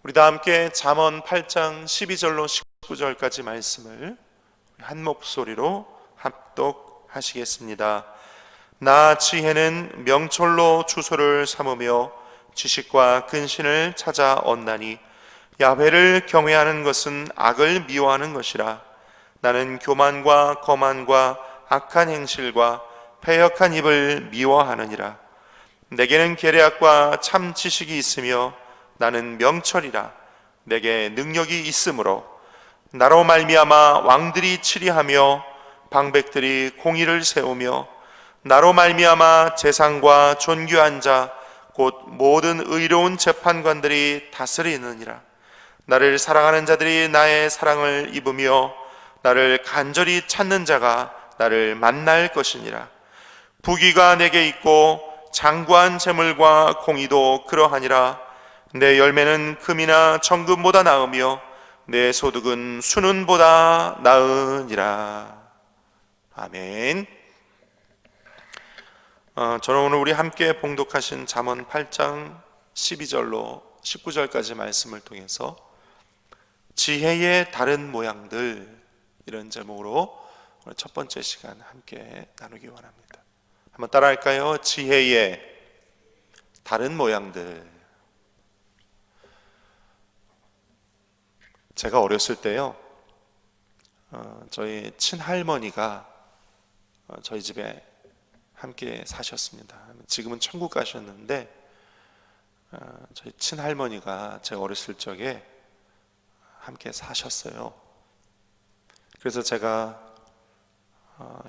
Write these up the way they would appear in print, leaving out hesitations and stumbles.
우리 다 함께 잠언 8장 12절로 19절까지 말씀을 한 목소리로 합독하시겠습니다. 나 지혜는 명철로 주소를 삼으며 지식과 근신을 찾아 얻나니 야훼를 경외하는 것은 악을 미워하는 것이라. 나는 교만과 거만과 악한 행실과 패역한 입을 미워하느니라. 내게는 계략과 참 지식이 있으며 나는 명철이라. 내게 능력이 있으므로 나로 말미암아 왕들이 치리하며 방백들이 공의를 세우며 나로 말미암아 재상과 존귀한 자 곧 모든 의로운 재판관들이 다스리느니라. 나를 사랑하는 자들이 나의 사랑을 입으며 나를 간절히 찾는 자가 나를 만날 것이니라. 부귀가 내게 있고 장구한 재물과 공의도 그러하니라. 내 열매는 금이나 정금보다 나으며 내 소득은 순은보다 나으니라. 아멘. 저는 오늘 우리 함께 봉독하신 잠언 8장 12절로 19절까지 말씀을 통해서 지혜의 다른 모양들, 이런 제목으로 오늘 첫 번째 시간 함께 나누기 원합니다. 한번 따라할까요? 지혜의 다른 모양들. 제가 어렸을 때요, 저희 친할머니가 저희 집에 함께 사셨습니다. 지금은 천국 가셨는데 저희 친할머니가 제가 어렸을 적에 함께 사셨어요. 그래서 제가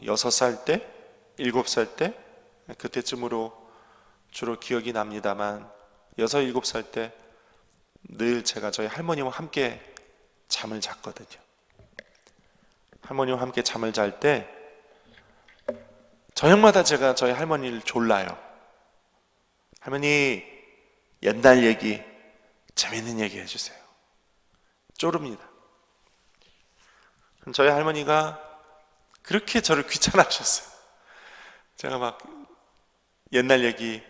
6살 때, 7살 때 그때쯤으로 주로 기억이 납니다만 6, 7살 때 늘 제가 저희 할머니와 함께 잠을 잤거든요. 할머니와 함께 잠을 잘 때 저녁마다 제가 저희 할머니를 졸라요. 할머니, 옛날 얘기, 재밌는 얘기 해주세요. 쪼릅니다. 저희 할머니가 그렇게 저를 귀찮아하셨어요. 제가 막 옛날 얘기,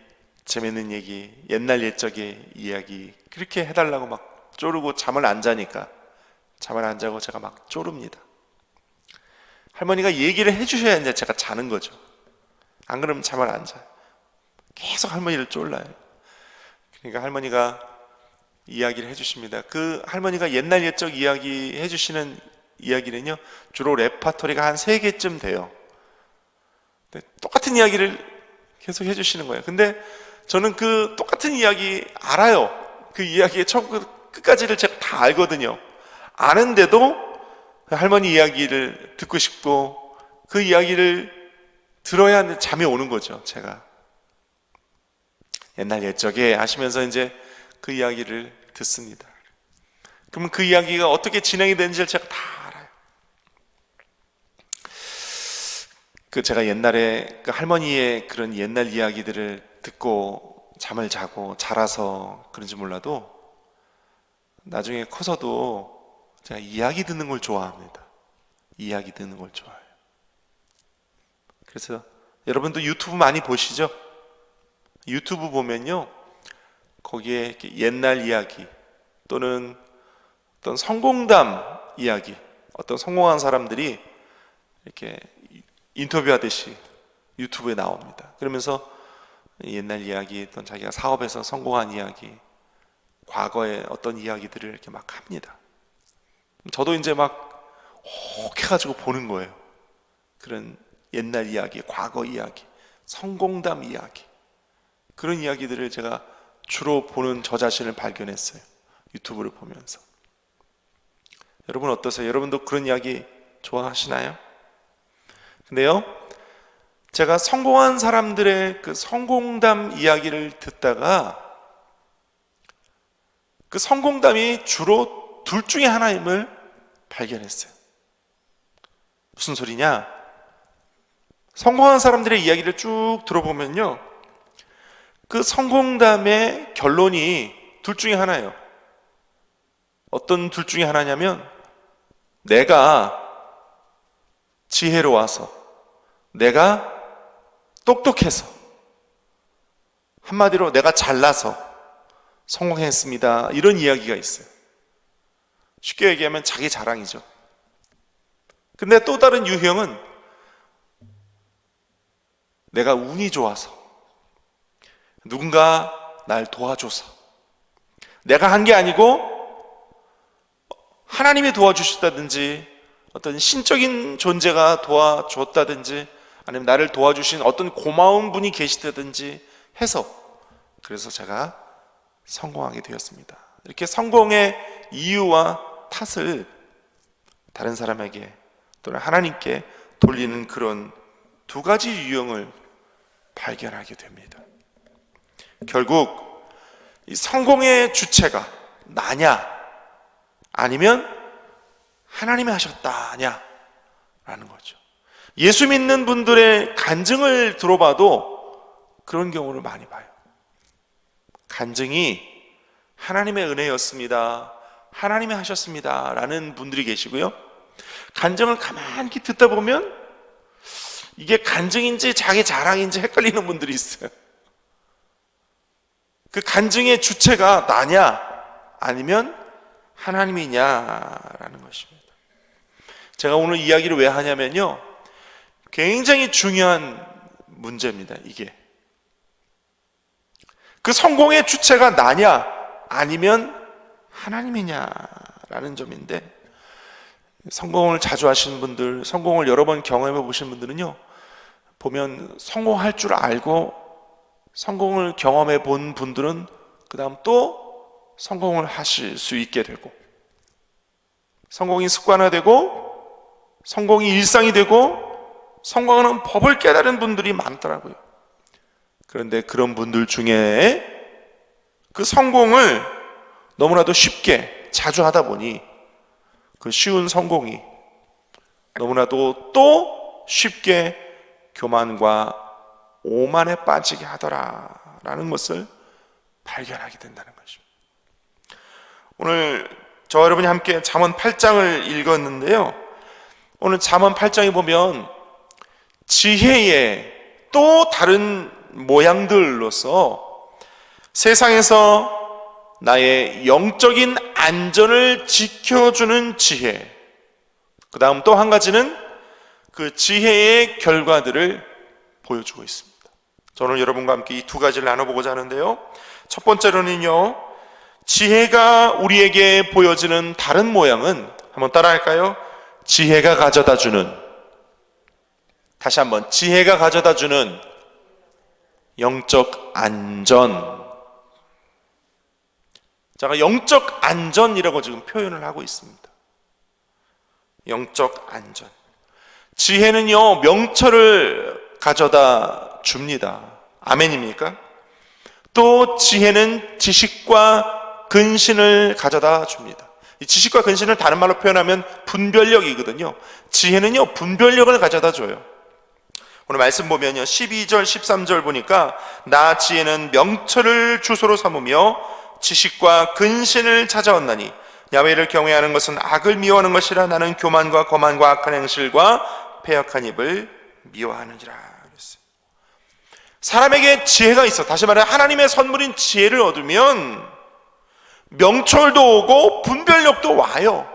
재밌는 얘기, 옛날 옛적의 이야기 그렇게 해달라고 막 쪼르고 잠을 안 자니까, 잠을 안 자고 제가 막 쪼릅니다. 할머니가 얘기를 해주셔야 이제 제가 자는 거죠. 안 그러면 잠을 안 자요. 계속 할머니를 쫄라요. 그러니까 할머니가 이야기를 해주십니다. 그 할머니가 옛날 옛적 이야기 해주시는 이야기는요, 주로 레파토리가 한 3개쯤 돼요. 똑같은 이야기를 계속 해주시는 거예요. 근데 저는 그 똑같은 이야기 알아요. 그 이야기의 처음부터 끝까지를 제가 다 알거든요. 아는데도 할머니 이야기를 듣고 싶고 그 이야기를 들어야 잠이 오는 거죠. 제가 옛날 옛적에 하시면서 이제 그 이야기를 듣습니다. 그러면 그 이야기가 어떻게 진행이 되는지를 제가 다 알아요. 제가 옛날에 그 할머니의 그런 옛날 이야기들을 듣고 잠을 자고 자라서 그런지 몰라도 나중에 커서도 제가 이야기 듣는 걸 좋아합니다. 이야기 듣는 걸 좋아해요. 그래서 여러분도 유튜브 많이 보시죠? 유튜브 보면요, 거기에 이렇게 옛날 이야기 또는 어떤 성공담 이야기, 어떤 성공한 사람들이 이렇게 인터뷰하듯이 유튜브에 나옵니다. 그러면서 옛날 이야기, 또는 자기가 사업에서 성공한 이야기, 과거의 어떤 이야기들을 이렇게 막 합니다. 저도 이제 막 혹해가지고 보는 거예요. 그런 옛날 이야기, 과거 이야기, 성공담 이야기, 그런 이야기들을 제가 주로 보는 저 자신을 발견했어요. 유튜브를 보면서. 여러분 어떠세요? 여러분도 그런 이야기 좋아하시나요? 근데요, 제가 성공한 사람들의 그 성공담 이야기를 듣다가 그 성공담이 주로 둘 중에 하나임을 발견했어요. 무슨 소리냐? 성공한 사람들의 이야기를 쭉 들어보면요, 그 성공담의 결론이 둘 중에 하나예요. 어떤 둘 중에 하나냐면, 내가 지혜로워서, 내가 똑똑해서, 한마디로 내가 잘나서 성공했습니다, 이런 이야기가 있어요. 쉽게 얘기하면 자기 자랑이죠. 근데 또 다른 유형은 내가 운이 좋아서, 누군가 날 도와줘서, 내가 한 게 아니고 하나님이 도와주셨다든지 어떤 신적인 존재가 도와줬다든지 아니면 나를 도와주신 어떤 고마운 분이 계시다든지 해서, 그래서 제가 성공하게 되었습니다. 이렇게 성공의 이유와 탓을 다른 사람에게 또는 하나님께 돌리는 그런 두 가지 유형을 발견하게 됩니다. 결국 이 성공의 주체가 나냐 아니면 하나님이 하셨다냐 라는 거죠. 예수 믿는 분들의 간증을 들어봐도 그런 경우를 많이 봐요. 간증이 하나님의 은혜였습니다, 하나님이 하셨습니다 라는 분들이 계시고요, 간증을 가만히 듣다 보면 이게 간증인지 자기 자랑인지 헷갈리는 분들이 있어요. 그 간증의 주체가 나냐 아니면 하나님이냐라는 것입니다. 제가 오늘 이야기를 왜 하냐면요, 굉장히 중요한 문제입니다. 이게 그 성공의 주체가 나냐 아니면 하나님이냐라는 점인데, 성공을 자주 하시는 분들, 성공을 여러 번 경험해 보신 분들은요, 보면 성공할 줄 알고 성공을 경험해 본 분들은 그 다음 또 성공을 하실 수 있게 되고, 성공이 습관화되고 성공이 일상이 되고 성공하는 법을 깨달은 분들이 많더라고요. 그런데 그런 분들 중에 그 성공을 너무나도 쉽게 자주 하다 보니 그 쉬운 성공이 너무나도 또 쉽게 교만과 오만에 빠지게 하더라라는 것을 발견하게 된다는 것입니다. 오늘 저와 여러분이 함께 잠언 8장을 읽었는데요, 오늘 잠언 8장에 보면 지혜의 또 다른 모양들로서 세상에서 나의 영적인 안전을 지켜주는 지혜, 그 다음 또 한 가지는 그 지혜의 결과들을 보여주고 있습니다. 저는 여러분과 함께 이 두 가지를 나눠보고자 하는데요, 첫 번째로는요, 지혜가 우리에게 보여지는 다른 모양은, 한번 따라할까요? 지혜가 가져다주는, 다시 한번, 지혜가 가져다주는 영적 안전. 제가 영적 안전이라고 지금 표현을 하고 있습니다. 영적 안전. 지혜는요, 명철을 가져다 줍니다. 아멘입니까? 또 지혜는 지식과 근신을 가져다 줍니다. 이 지식과 근신을 다른 말로 표현하면 분별력이거든요. 지혜는요, 분별력을 가져다 줘요. 오늘 말씀 보면요, 12절 13절 보니까 나 지혜는 명철을 주소로 삼으며 지식과 근신을 찾아왔나니 야훼를 경외하는 것은 악을 미워하는 것이라 나는 교만과 거만과 악한 행실과 패역한 입을 미워하느니라 그랬어요. 사람에게 지혜가 있어, 다시 말해 하나님의 선물인 지혜를 얻으면 명철도 오고 분별력도 와요.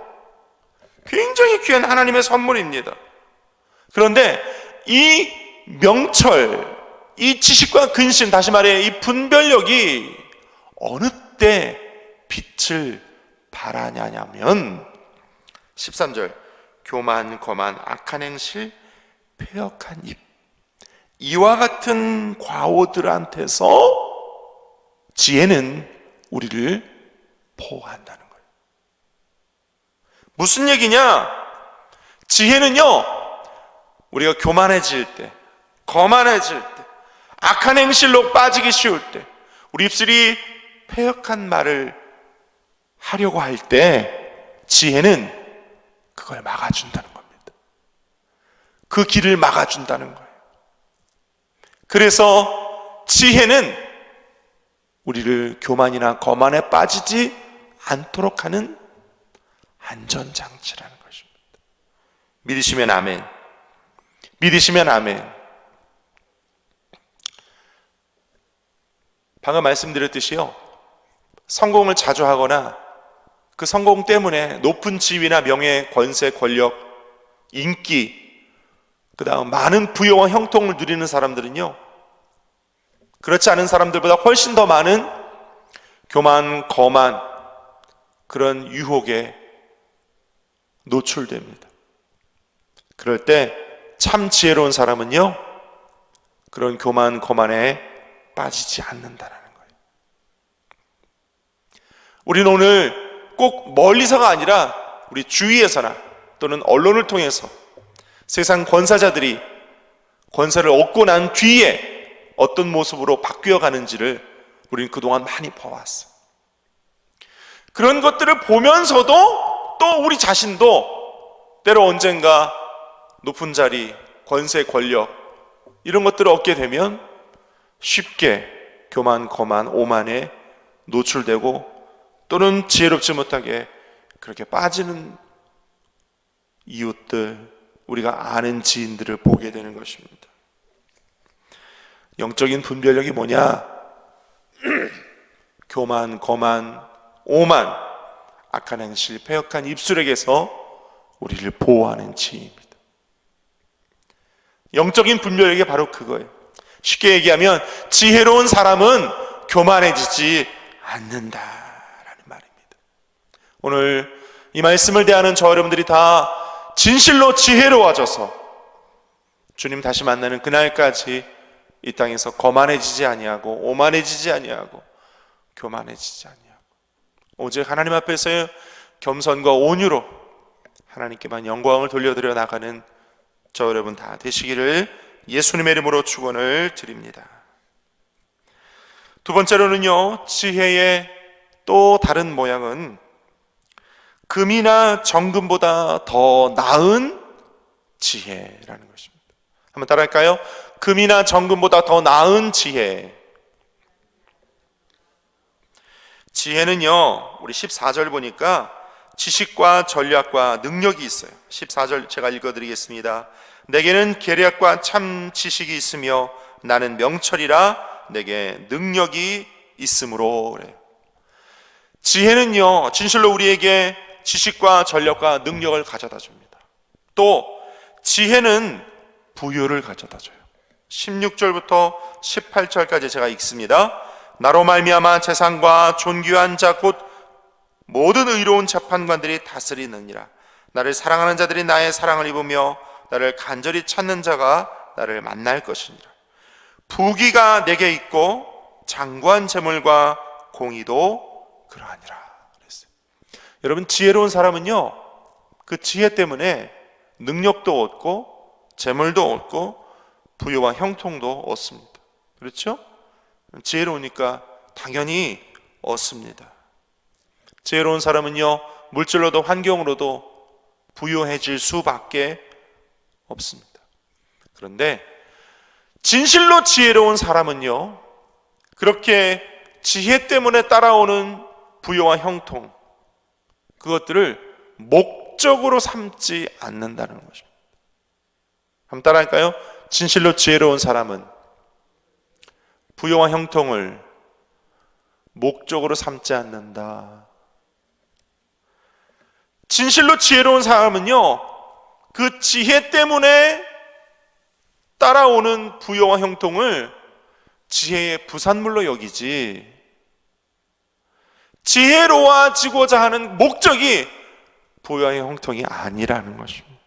굉장히 귀한 하나님의 선물입니다. 그런데 이 명철, 이 지식과 근신, 다시 말해 이 분별력이 어느 때 빛을 발하냐면 13절 교만, 거만, 악한 행실, 패역한 입, 이와 같은 과오들한테서 지혜는 우리를 보호한다는 거예요. 무슨 얘기냐? 지혜는요, 우리가 교만해질 때, 거만해질 때, 악한 행실로 빠지기 쉬울 때, 우리 입술이 패역한 말을 하려고 할 때 지혜는 그걸 막아준다는 겁니다. 그 길을 막아준다는 거예요. 그래서 지혜는 우리를 교만이나 거만에 빠지지 않도록 하는 안전장치라는 것입니다. 믿으시면 아멘. 믿으시면 아멘. 방금 말씀드렸듯이요, 성공을 자주 하거나 그 성공 때문에 높은 지위나 명예, 권세, 권력, 인기, 그 다음 많은 부여와 형통을 누리는 사람들은요, 그렇지 않은 사람들보다 훨씬 더 많은 교만, 거만, 그런 유혹에 노출됩니다. 그럴 때 참 지혜로운 사람은요, 그런 교만, 거만에 빠지지 않는다라는 거예요. 우리는 오늘 꼭 멀리서가 아니라 우리 주위에서나 또는 언론을 통해서 세상 권사자들이 권세를 얻고 난 뒤에 어떤 모습으로 바뀌어 가는지를 우리는 그동안 많이 봐왔어요. 그런 것들을 보면서도 또 우리 자신도 때로 언젠가 높은 자리, 권세, 권력 이런 것들을 얻게 되면 쉽게 교만, 거만, 오만에 노출되고 또는 지혜롭지 못하게 그렇게 빠지는 이웃들, 우리가 아는 지인들을 보게 되는 것입니다. 영적인 분별력이 뭐냐? 교만, 거만, 오만, 악한 행실, 패역한 입술에게서 우리를 보호하는 지혜입니다. 영적인 분별력이 바로 그거예요. 쉽게 얘기하면 지혜로운 사람은 교만해지지 않는다라는 말입니다. 오늘 이 말씀을 대하는 저 여러분들이 다 진실로 지혜로워져서 주님 다시 만나는 그날까지 이 땅에서 거만해지지 아니하고 오만해지지 아니하고 교만해지지 아니하고 오직 하나님 앞에서의 겸손과 온유로 하나님께만 영광을 돌려드려 나가는 저 여러분 다 되시기를 예수님의 이름으로 축원을 드립니다. 두 번째로는요, 지혜의 또 다른 모양은 금이나 정금보다 더 나은 지혜라는 것입니다. 한번 따라할까요? 금이나 정금보다 더 나은 지혜. 지혜는요, 우리 14절 보니까 지식과 전략과 능력이 있어요. 14절 제가 읽어드리겠습니다. 내게는 계략과 참 지식이 있으며 나는 명철이라 내게 능력이 있으므로. 그래요. 지혜는요, 진실로 우리에게 지식과 전략과 능력을 가져다 줍니다. 또 지혜는 부유를 가져다 줘요. 16절부터 18절까지 제가 읽습니다. 나로 말미암아 재상과 존귀한 자 곧 모든 의로운 재판관들이 다스리느니라. 나를 사랑하는 자들이 나의 사랑을 입으며 나를 간절히 찾는 자가 나를 만날 것이니라. 부귀가 내게 있고 장구한 재물과 공의도 그러하니라. 그랬어요. 여러분, 지혜로운 사람은요, 그 지혜 때문에 능력도 얻고 재물도 얻고 부유와 형통도 얻습니다. 그렇죠? 지혜로우니까 당연히 얻습니다. 지혜로운 사람은요, 물질로도 환경으로도 부유해질 수밖에 없습니다. 그런데 진실로 지혜로운 사람은요, 그렇게 지혜 때문에 따라오는 부유와 형통, 그것들을 목적으로 삼지 않는다는 것입니다. 한번 따라할까요? 진실로 지혜로운 사람은 부유와 형통을 목적으로 삼지 않는다. 진실로 지혜로운 사람은요, 그 지혜 때문에 따라오는 부여와 형통을 지혜의 부산물로 여기지, 지혜로워지고자 하는 목적이 부여와 형통이 아니라는 것입니다.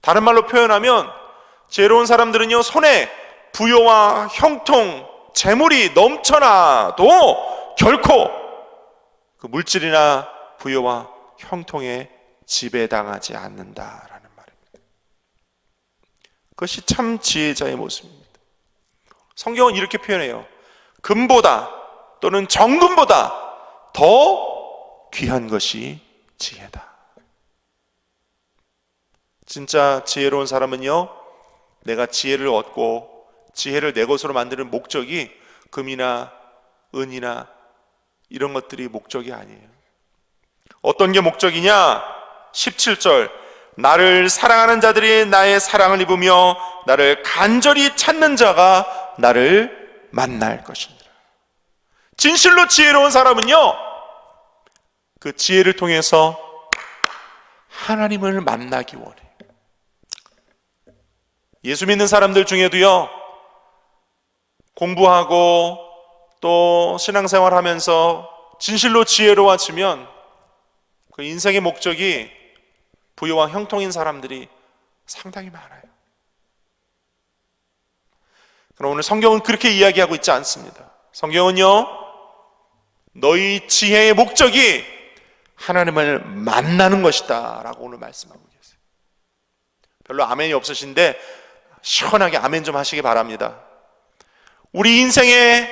다른 말로 표현하면 지혜로운 사람들은요, 손에 부여와 형통, 재물이 넘쳐나도 결코 그 물질이나 부여와 형통에 지배당하지 않는다라는 말입니다. 그것이 참 지혜자의 모습입니다. 성경은 이렇게 표현해요. 금보다 또는 정금보다 더 귀한 것이 지혜다. 진짜 지혜로운 사람은요, 내가 지혜를 얻고 지혜를 내 것으로 만드는 목적이 금이나 은이나 이런 것들이 목적이 아니에요. 어떤 게 목적이냐? 17절, 나를 사랑하는 자들이 나의 사랑을 입으며 나를 간절히 찾는 자가 나를 만날 것이니라. 진실로 지혜로운 사람은요, 그 지혜를 통해서 하나님을 만나기 원해. 예수 믿는 사람들 중에도요, 공부하고 또 신앙생활 하면서 진실로 지혜로워지면 그 인생의 목적이 부유와 형통인 사람들이 상당히 많아요. 그럼 오늘 성경은 그렇게 이야기하고 있지 않습니다. 성경은요, 너희 지혜의 목적이 하나님을 만나는 것이다 라고 오늘 말씀하고 계세요. 별로 아멘이 없으신데 시원하게 아멘 좀 하시기 바랍니다. 우리 인생의,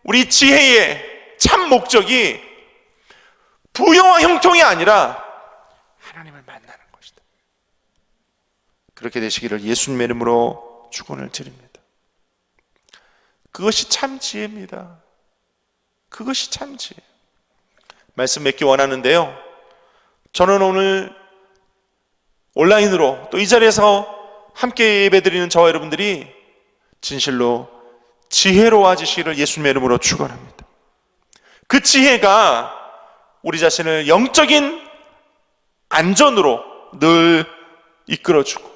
우리 지혜의 참 목적이 부유와 형통이 아니라 하나님을 만나는 것이다. 그렇게 되시기를 예수님의 이름으로 축원을 드립니다. 그것이 참 지혜입니다. 그것이 참 지혜. 말씀 맺기 원하는데요, 저는 오늘 온라인으로 또 이 자리에서 함께 예배드리는 저와 여러분들이 진실로 지혜로워지시기를 예수님의 이름으로 축원합니다. 그 지혜가 우리 자신을 영적인 안전으로 늘 이끌어주고,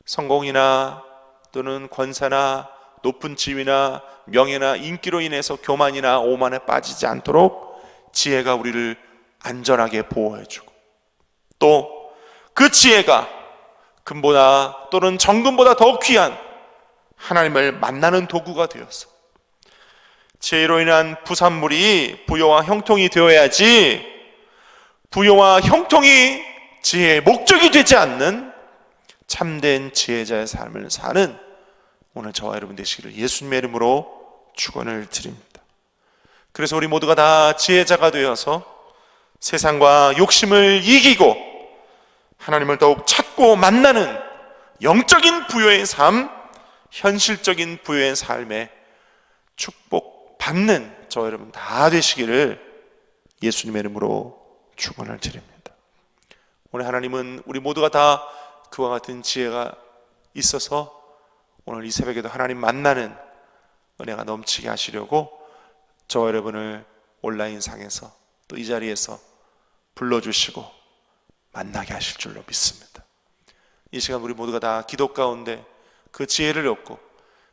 성공이나 또는 권세나 높은 지위나 명예나 인기로 인해서 교만이나 오만에 빠지지 않도록 지혜가 우리를 안전하게 보호해주고, 또 그 지혜가 금보다 또는 정금보다 더 귀한 하나님을 만나는 도구가 되어서 지혜로 인한 부산물이 부요와 형통이 되어야지, 부요와 형통이 지혜의 목적이 되지 않는 참된 지혜자의 삶을 사는 오늘 저와 여러분 되시기를 예수님의 이름으로 축원을 드립니다. 그래서 우리 모두가 다 지혜자가 되어서 세상과 욕심을 이기고 하나님을 더욱 찾고 만나는 영적인 부요의 삶, 현실적인 부요의 삶에 축복받는 저와 여러분 다 되시기를 예수님의 이름으로 축원을 드립니다. 오늘 하나님은 우리 모두가 다 그와 같은 지혜가 있어서 오늘 이 새벽에도 하나님 만나는 은혜가 넘치게 하시려고 저와 여러분을 온라인상에서 또 이 자리에서 불러주시고 만나게 하실 줄로 믿습니다. 이 시간 우리 모두가 다 기도 가운데 그 지혜를 얻고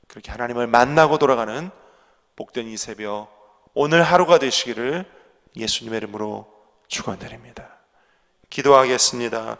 그렇게 하나님을 만나고 돌아가는 복된 이 새벽, 오늘 하루가 되시기를 예수님의 이름으로 축원드립니다. 기도하겠습니다.